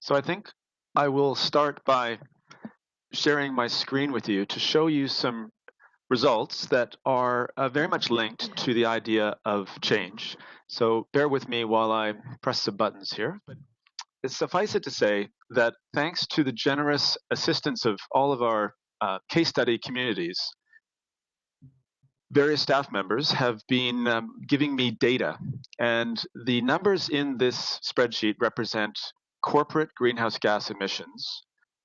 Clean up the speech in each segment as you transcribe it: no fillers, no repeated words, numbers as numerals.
So I think I will start by sharing my screen with you to show you some results that are very much linked to the idea of change. So bear with me while I press some buttons here. But suffice it to say that thanks to the generous assistance of all of our case study communities, various staff members have been giving me data. And the numbers in this spreadsheet represent corporate greenhouse gas emissions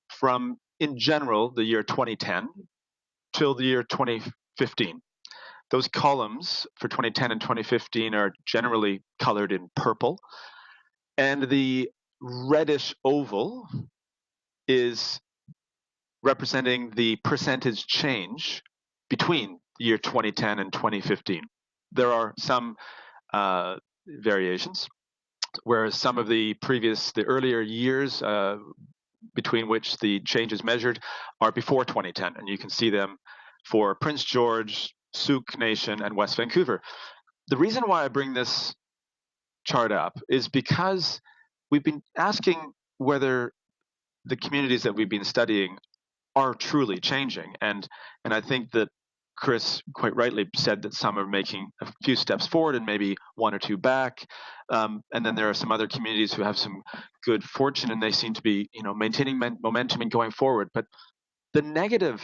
from, in general, the year 2010 till the year 2015. Those columns for 2010 and 2015 are generally colored in purple. And the reddish oval is representing the percentage change between the year 2010 and 2015. There are some variations, whereas some of the earlier years between which the change is measured are before 2010, and you can see them for Prince George, Sauk Nation, and West Vancouver. The reason why I bring this chart up is because we've been asking whether the communities that we've been studying are truly changing. And I think that Chris quite rightly said that some are making a few steps forward and maybe one or two back. And then there are some other communities who have some good fortune and they seem to be, maintaining momentum and going forward. But the negative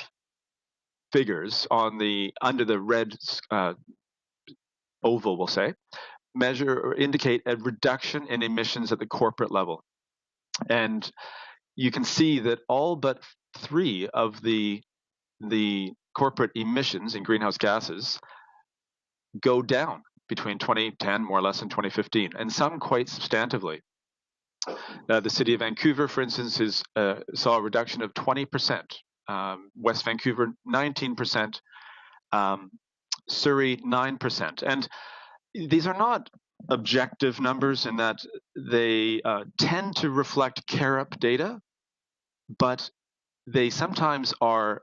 figures under the red oval, we'll say, measure or indicate a reduction in emissions at the corporate level. And you can see that all but three of the corporate emissions in greenhouse gases go down between 2010, more or less, and 2015, and some quite substantively. The city of Vancouver, for instance, saw a reduction of 20%. West Vancouver, 19%. Surrey, 9%. And these are not objective numbers in that they tend to reflect CARUP data, but they sometimes are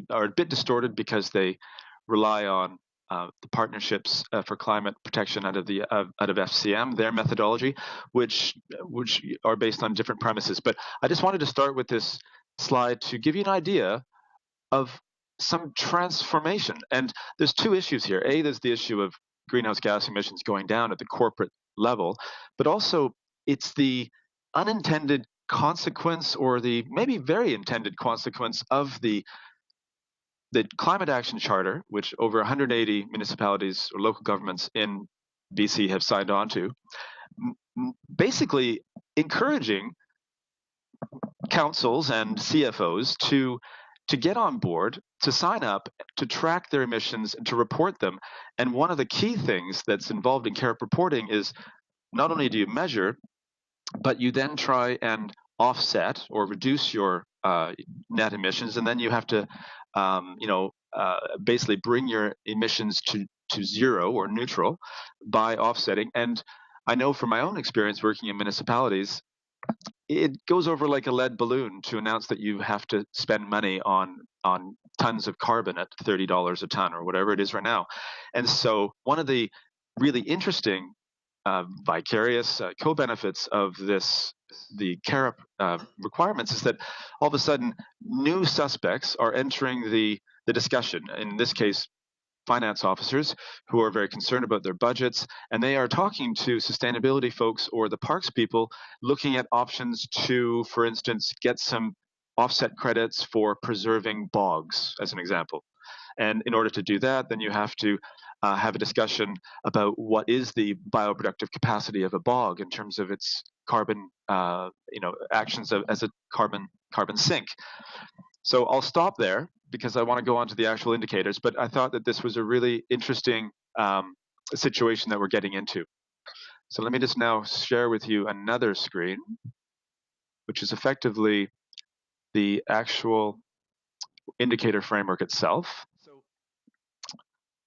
are a bit distorted because they rely on the partnerships for climate protection out of FCM, their methodology, which are based on different premises. But I just wanted to start with this slide to give you an idea of some transformation. And there's two issues here. There's the issue of greenhouse gas emissions going down at the corporate level, but also it's the unintended consequence, or the maybe very intended consequence, of the Climate Action Charter, which over 180 municipalities or local governments in BC have signed on to, basically encouraging councils and CFOs to get on board, to sign up, to track their emissions, and to report them. And one of the key things that's involved in CARUP reporting is not only do you measure, but you then try and offset or reduce your net emissions, and then you have to, basically bring your emissions to zero or neutral by offsetting. And I know from my own experience working in municipalities, it goes over like a lead balloon to announce that you have to spend money on tons of carbon at $30 a ton or whatever it is right now. And so one of the really interesting vicarious co-benefits of the CARUP requirements is that all of a sudden new suspects are entering the discussion. In this case, finance officers who are very concerned about their budgets, and they are talking to sustainability folks or the parks people, looking at options to, for instance, get some offset credits for preserving bogs, as an example. And in order to do that, then you have to have a discussion about what is the bioproductive capacity of a bog in terms of its carbon, actions as a carbon sink. So I'll stop there because I want to go on to the actual indicators, but I thought that this was a really interesting situation that we're getting into. So let me just now share with you another screen, which is effectively the actual indicator framework itself. So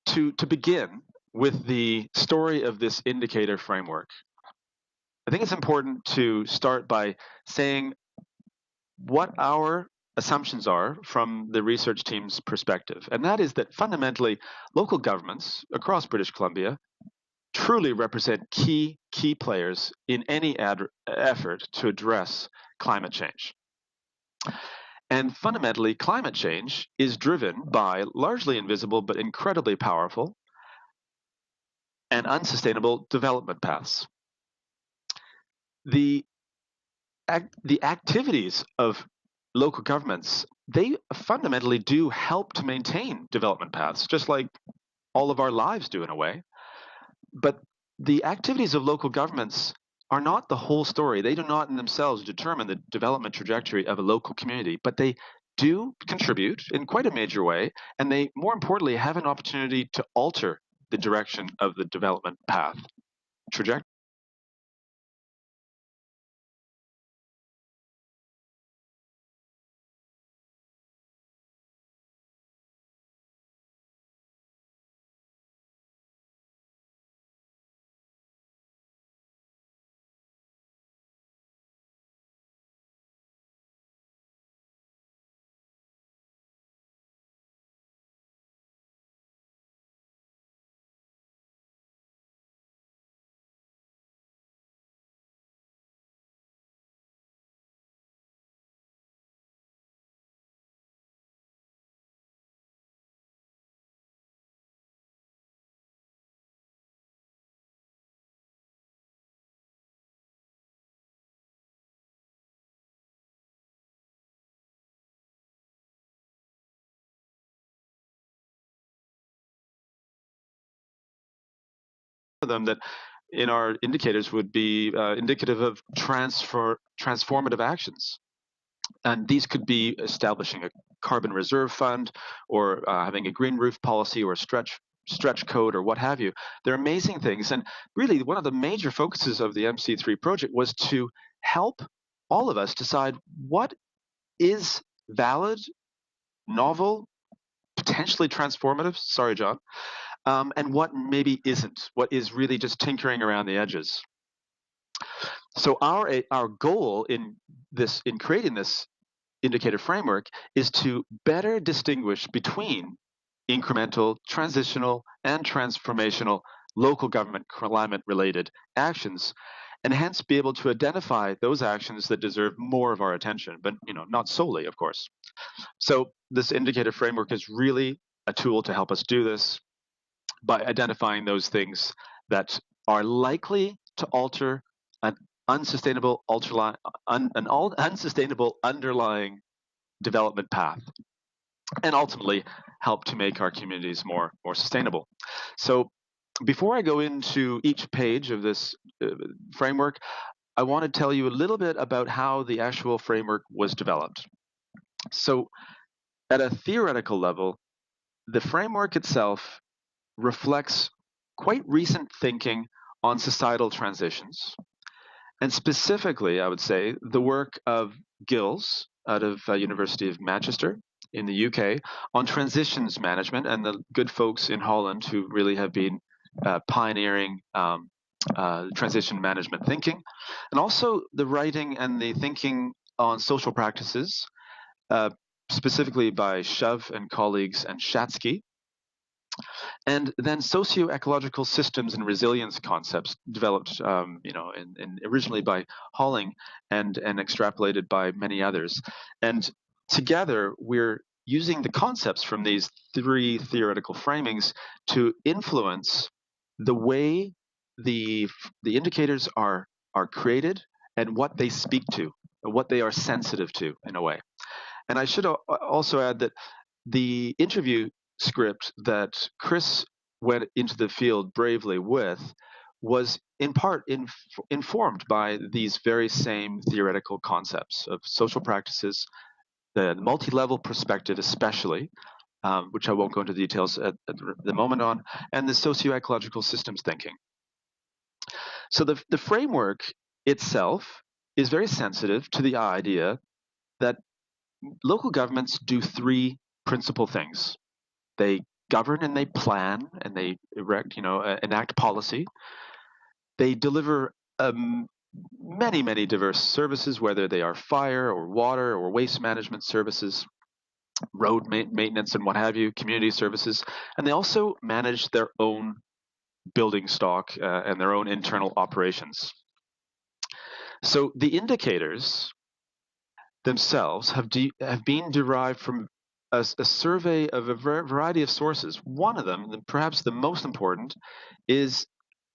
to begin with the story of this indicator framework, I think it's important to start by saying what our assumptions are from the research team's perspective. And that is that fundamentally, local governments across British Columbia truly represent key players in any effort to address climate change. And fundamentally, climate change is driven by largely invisible but incredibly powerful and unsustainable development paths. The activities of local governments, they fundamentally do help to maintain development paths, just like all of our lives do in a way. But the activities of local governments are not the whole story. They do not in themselves determine the development trajectory of a local community, but they do contribute in quite a major way, and they, more importantly, have an opportunity to alter the direction of the development path trajectory. Them that in our indicators would be indicative of transformative actions. And these could be establishing a carbon reserve fund, or having a green roof policy, or a stretch code, or what have you. They're amazing things. And really, one of the major focuses of the MC3 project was to help all of us decide what is valid, novel, potentially transformative. Sorry, John. And what maybe isn't, what is really just tinkering around the edges. So our goal in creating this indicator framework is to better distinguish between incremental, transitional, and transformational local government climate related actions, and hence be able to identify those actions that deserve more of our attention, but not solely, of course. So this indicator framework is really a tool to help us do this by identifying those things that are likely to alter an unsustainable unsustainable underlying development path, and ultimately help to make our communities more sustainable. So before I go into each page of this framework, I want to tell you a little bit about how the actual framework was developed. So at a theoretical level, the framework itself reflects quite recent thinking on societal transitions, and specifically, I would say, the work of Gills out of University of Manchester in the UK on transitions management, and the good folks in Holland who really have been pioneering transition management thinking, and also the writing and the thinking on social practices, uh, specifically by Shove and colleagues and Shatsky, and then socio-ecological systems and resilience concepts developed, originally by Holling and extrapolated by many others. And together, we're using the concepts from these three theoretical framings to influence the way the indicators are created and what they speak to, what they are sensitive to, in a way. And I should also add that the interview script that Chris went into the field bravely with was in part informed by these very same theoretical concepts of social practices, the multi-level perspective especially, which I won't go into details at the moment on, and the socio-ecological systems thinking. So the framework itself is very sensitive to the idea that local governments do three principal things. They govern and they plan and they enact policy. They deliver many diverse services, whether they are fire or water or waste management services, road maintenance and what have you, community services. And they also manage their own building stock and their own internal operations. So the indicators themselves have been derived from a survey of a variety of sources. One of them, perhaps the most important,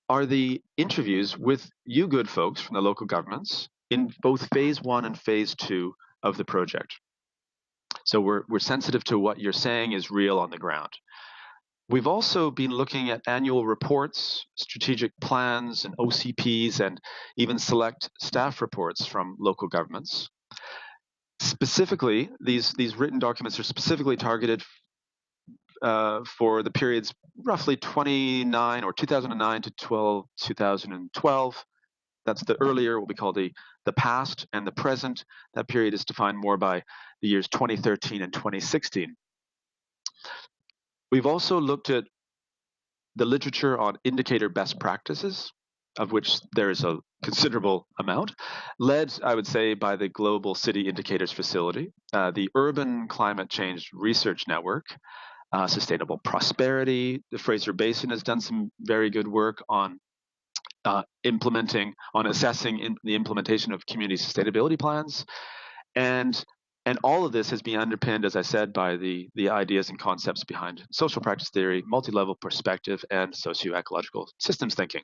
are the interviews with you good folks from the local governments in both phase 1 and phase 2 of the project. So we're sensitive to what you're saying is real on the ground. We've also been looking at annual reports, strategic plans, and OCPs, and even select staff reports from local governments. Specifically, these written documents are specifically targeted for the periods roughly 2009 to 2012. That's the earlier, what we call the past, and the present. That period is defined more by the years 2013 and 2016. We've also looked at the literature on indicator best practices, of which there is a considerable amount, led, I would say, by the Global City Indicators Facility, the Urban Climate Change Research Network, Sustainable Prosperity. The Fraser Basin has done some very good work on assessing the implementation of community sustainability plans. And all of this has been underpinned, as I said, by the ideas and concepts behind social practice theory, multi-level perspective, and socio-ecological systems thinking.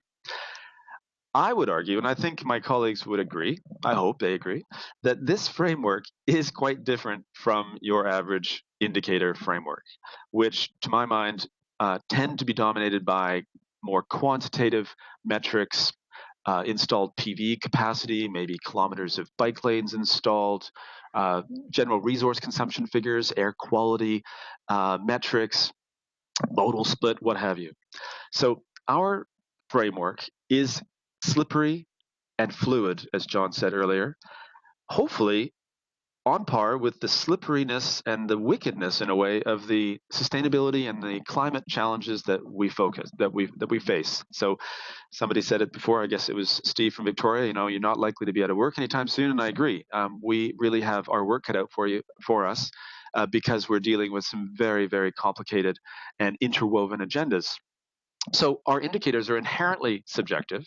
I would argue, and I think my colleagues would agree, I hope they agree, that this framework is quite different from your average indicator framework, which, to my mind, tend to be dominated by more quantitative metrics, installed PV capacity, maybe kilometers of bike lanes installed, general resource consumption figures, air quality metrics, modal split, what have you. So our framework is slippery and fluid, as John said earlier, hopefully on par with the slipperiness and the wickedness, in a way, of the sustainability and the climate challenges that we face. So somebody said it before, I guess it was Steve from Victoria, you're not likely to be out of work anytime soon, and I agree. We really have our work cut out for us because we're dealing with some very, very complicated and interwoven agendas. So our indicators are inherently subjective.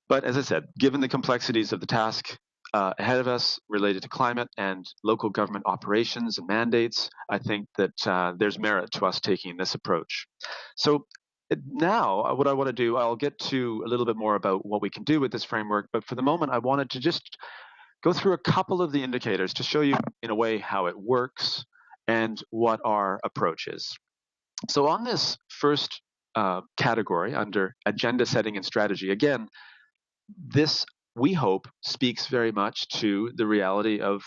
But as I said, given the complexities of the task ahead of us related to climate and local government operations and mandates, I think that there's merit to us taking this approach. So now what I want to do, I'll get to a little bit more about what we can do with this framework, but for the moment I wanted to just go through a couple of the indicators to show you, in a way, how it works and what our approach is. So on this first category under agenda setting and strategy, again, this, we hope, speaks very much to the reality of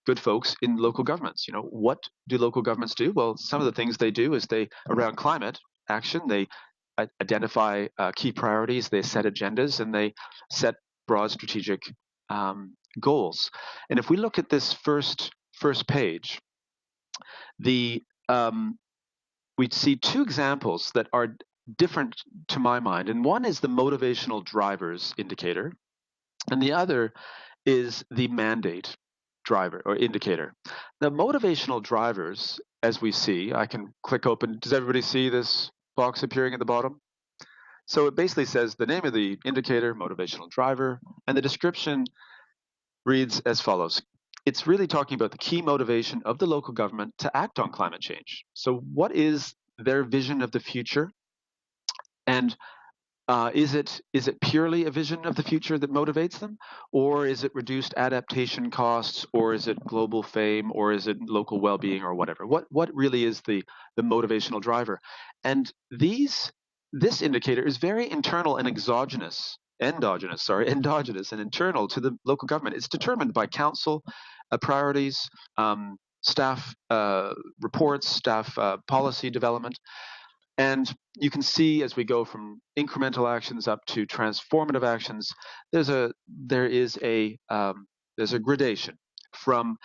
good folks in local governments. What do local governments do? Well, some of the things they do is around climate action, they identify key priorities, they set agendas, and they set broad strategic goals. And if we look at this first page, we'd see two examples that are different to my mind. And one is the Motivational Drivers indicator, and the other is the mandate driver or indicator. The Motivational Drivers, as we see, I can click open. Does everybody see this box appearing at the bottom? So it basically says the name of the indicator, Motivational Driver, and the description reads as follows. It's really talking about the key motivation of the local government to act on climate change. So what is their vision of the future? And is it purely a vision of the future that motivates them, or is it reduced adaptation costs, or is it global fame, or is it local well-being, or whatever? What really is the motivational driver? And this indicator is very internal and endogenous and internal to the local government. It's determined by council priorities, staff reports, staff policy development. And you can see, as we go from incremental actions up to transformative actions, there's a gradation from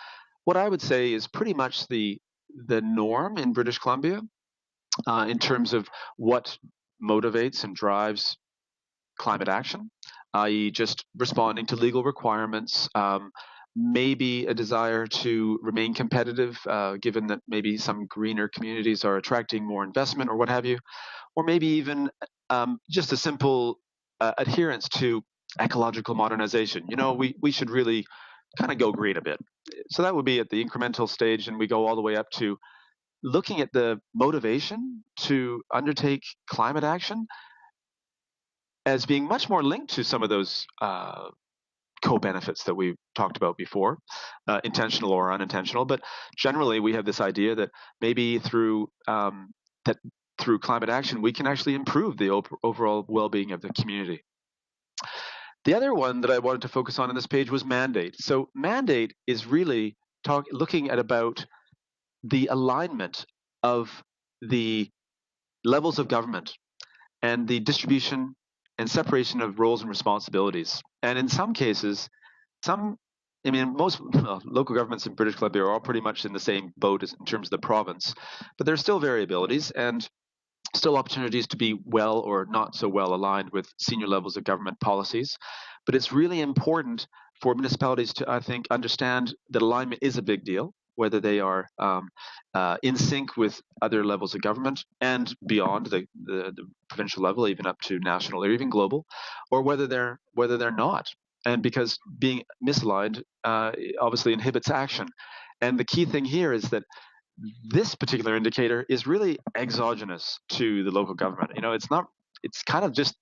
what I would say is pretty much the norm in British Columbia in terms of what motivates and drives climate action, i.e., just responding to legal requirements, maybe a desire to remain competitive, given that maybe some greener communities are attracting more investment or what have you, or maybe even just a simple adherence to ecological modernization. We should really kind of go green a bit. So that would be at the incremental stage, and we go all the way up to looking at the motivation to undertake climate action as being much more linked to some of those co-benefits that we talked about before, intentional or unintentional. But generally, we have this idea that maybe through climate action, we can actually improve the overall well-being of the community. The other one that I wanted to focus on in this page was mandate. So mandate is really looking at about the alignment of the levels of government and the distribution and separation of roles and responsibilities. And in some cases, most local governments in British Columbia are all pretty much in the same boat in terms of the province, but there's still variabilities and still opportunities to be well or not so well aligned with senior levels of government policies. But it's really important for municipalities to, I think, understand that alignment is a big deal, whether they are in sync with other levels of government and beyond the provincial level, even up to national or even global, or whether they're not. And because being misaligned obviously inhibits action. And the key thing here is that this particular indicator is really exogenous to the local government. It's not. It's kind of just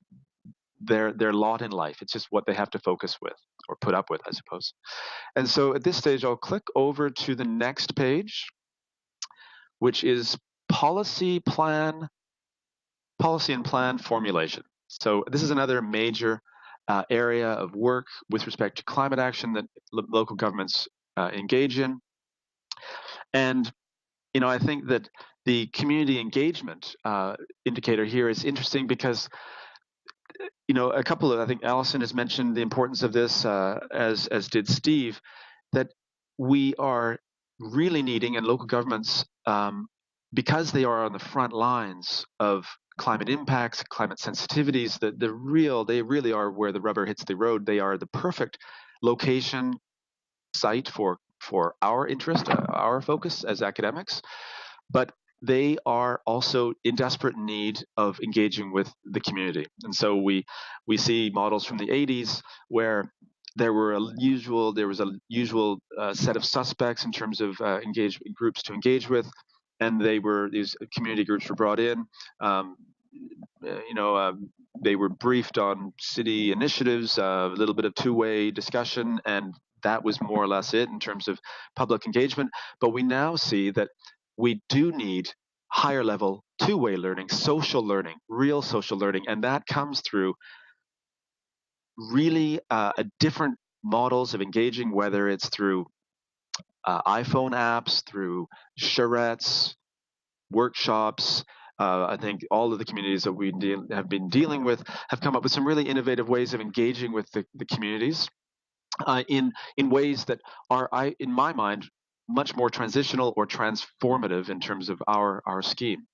their lot in life. It's just what they have to focus with or put up with, I suppose. And so at this stage, I'll click over to the next page, which is policy and plan formulation. So this is another major area of work with respect to climate action that local governments engage in. And I think that the community engagement indicator here is interesting because, I think Allison has mentioned the importance of this, as did Steve, that we are really needing, and local governments, because they are on the front lines of climate impacts, climate sensitivities, they really are where the rubber hits the road. They are the perfect location site for our interest, our focus as academics, but they are also in desperate need of engaging with the community. And so we see models from the 80s where there was a usual set of suspects in terms of groups to engage with, and these community groups were brought in. They were briefed on city initiatives, a little bit of two-way discussion, and that was more or less it in terms of public engagement. But we now see that we do need higher level two-way learning, social learning, real social learning, and that comes through really different models of engaging, whether it's through iPhone apps, through charrettes, workshops. I think all of the communities that we have been dealing with have come up with some really innovative ways of engaging with the communities in ways that are, in my mind, much more transitional or transformative in terms of our scheme.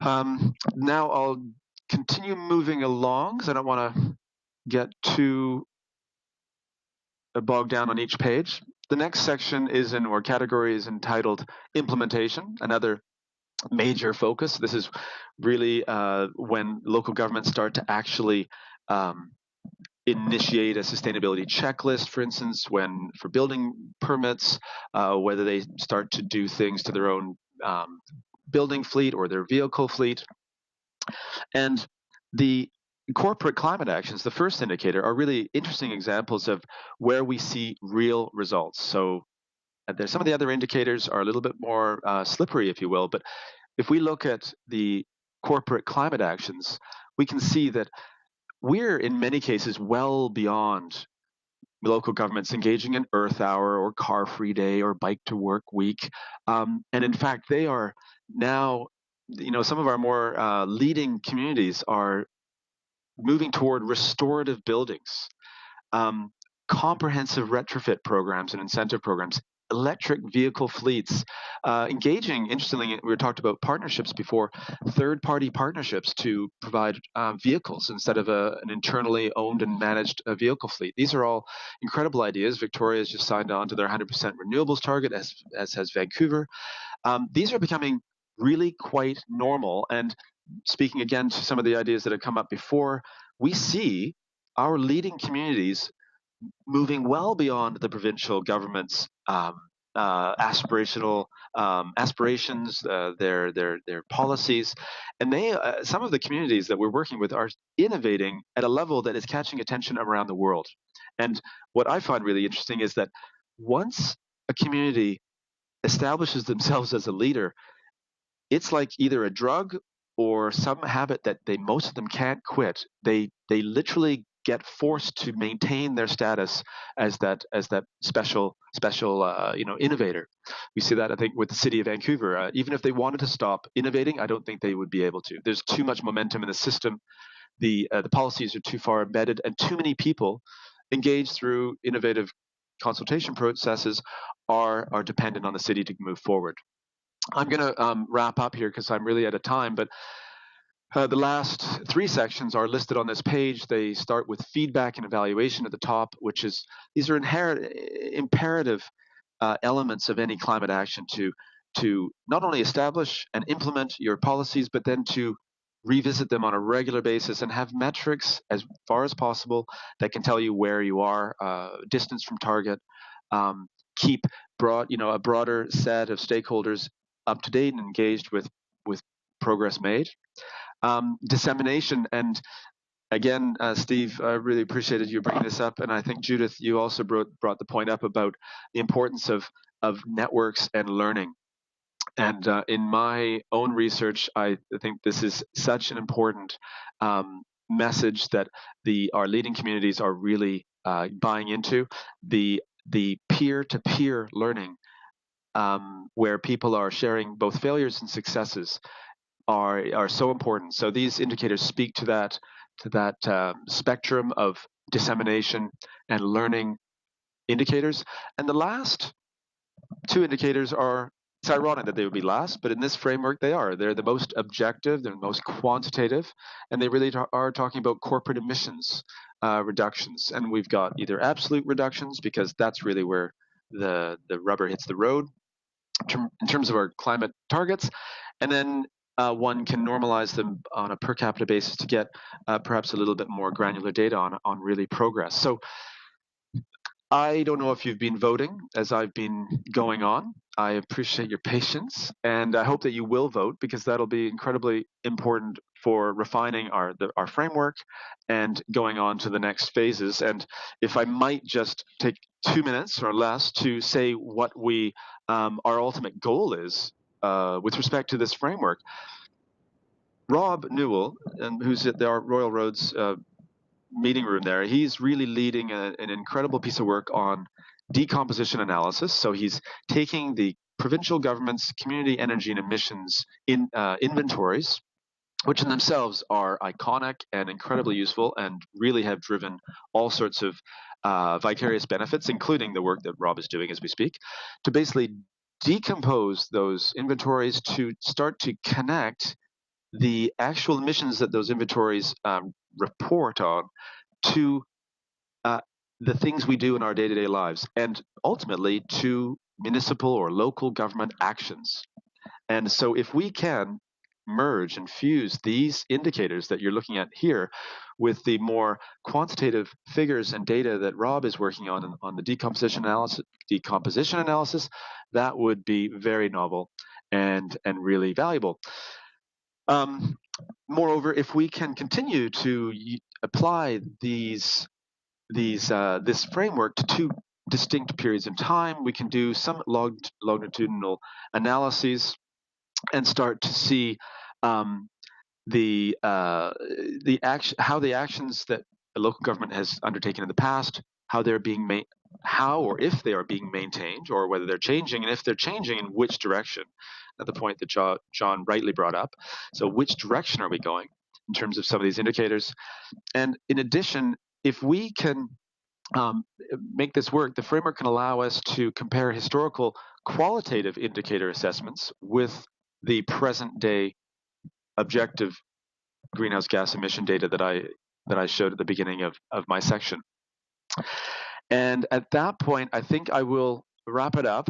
Now I'll continue moving along because I don't want to get too bogged down on each page. The next section category is entitled Implementation, another major focus. This is really when local governments start to actually initiate a sustainability checklist, for instance, for building permits, whether they start to do things to their own building fleet or their vehicle fleet. And the corporate climate actions, the first indicator, are really interesting examples of where we see real results. So there's some of the other indicators are a little bit more slippery, if you will, but if we look at the corporate climate actions, we can see that we're in many cases well beyond local governments engaging in Earth Hour or Car Free Day or Bike to Work Week. And in fact, they are now, some of our more leading communities are moving toward restorative buildings, comprehensive retrofit programs and incentive programs, electric vehicle fleets, engaging, interestingly, we talked about partnerships before, third-party partnerships to provide vehicles instead of an internally owned and managed vehicle fleet. These are all incredible ideas. Victoria has just signed on to their 100% renewables target, as has Vancouver. These are becoming really quite normal. And speaking again to some of the ideas that have come up before, we see our leading communities moving well beyond the provincial government's aspirations, their policies, and some of the communities that we're working with are innovating at a level that is catching attention around the world. And what I find really interesting is that once a community establishes themselves as a leader, it's like either a drug or some habit that most of them can't quit. They literally get forced to maintain their status as that special innovator. We see that, I think, with the city of Vancouver. Even if they wanted to stop innovating, I don't think they would be able to. There's too much momentum in the system. The policies are too far embedded, and too many people engaged through innovative consultation processes are dependent on the city to move forward. I'm going to wrap up here because I'm really out of time, but the last three sections are listed on this page. They start with feedback and evaluation at the top, these are imperative elements of any climate action to not only establish and implement your policies, but then to revisit them on a regular basis and have metrics as far as possible that can tell you where you are, distance from target, keep a broader set of stakeholders up to date and engaged with progress made. Dissemination, and again, Steve, I really appreciated you bringing this up, and I think Judith, you also brought the point up about the importance of networks and learning. And in my own research, I think this is such an important message that our leading communities are really buying into. The peer-to-peer learning, where people are sharing both failures and successes, are so important. So these indicators speak to that spectrum of dissemination and learning indicators. And the last two indicators are, it's ironic that they would be last, but in this framework they are. They're the most objective, they're the most quantitative, and they really are talking about corporate emissions reductions. And we've got either absolute reductions, because that's really where the rubber hits the road in terms of our climate targets, and then one can normalize them on a per capita basis to get perhaps a little bit more granular data on really progress. So I don't know if you've been voting as I've been going on. I appreciate your patience, and I hope that you will vote, because that'll be incredibly important for refining our framework and going on to the next phases. And if I might just take 2 minutes or less to say what our ultimate goal is with respect to this framework. Rob Newell, who's at our Royal Roads meeting room there, he's really leading an incredible piece of work on decomposition analysis. So he's taking the provincial government's community energy and emissions inventories, which in themselves are iconic and incredibly useful and really have driven all sorts of vicarious benefits, including the work that Rob is doing as we speak, to basically decompose those inventories to start to connect the actual emissions that those inventories report on to the things we do in our day-to-day lives, and ultimately to municipal or local government actions. And so if we can merge and fuse these indicators that you're looking at here with the more quantitative figures and data that Rob is working on the decomposition analysis, that would be very novel and really valuable. Moreover, if we can continue to apply this framework to two distinct periods in time, we can do some longitudinal analyses and start to see how the actions that a local government has undertaken in the past, how they're being or if they are being maintained, or whether they're changing, and if they're changing, in which direction. At the point that John rightly brought up. So which direction are we going in terms of some of these indicators? And in addition, if we can um, make this work, the framework can allow us to compare historical qualitative indicator assessments with the present day objective greenhouse gas emission data that I showed at the beginning of my section. And at that point, I think I will wrap it up,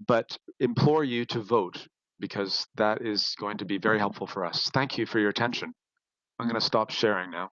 but implore you to vote because that is going to be very helpful for us. Thank you for your attention. I'm going to stop sharing now.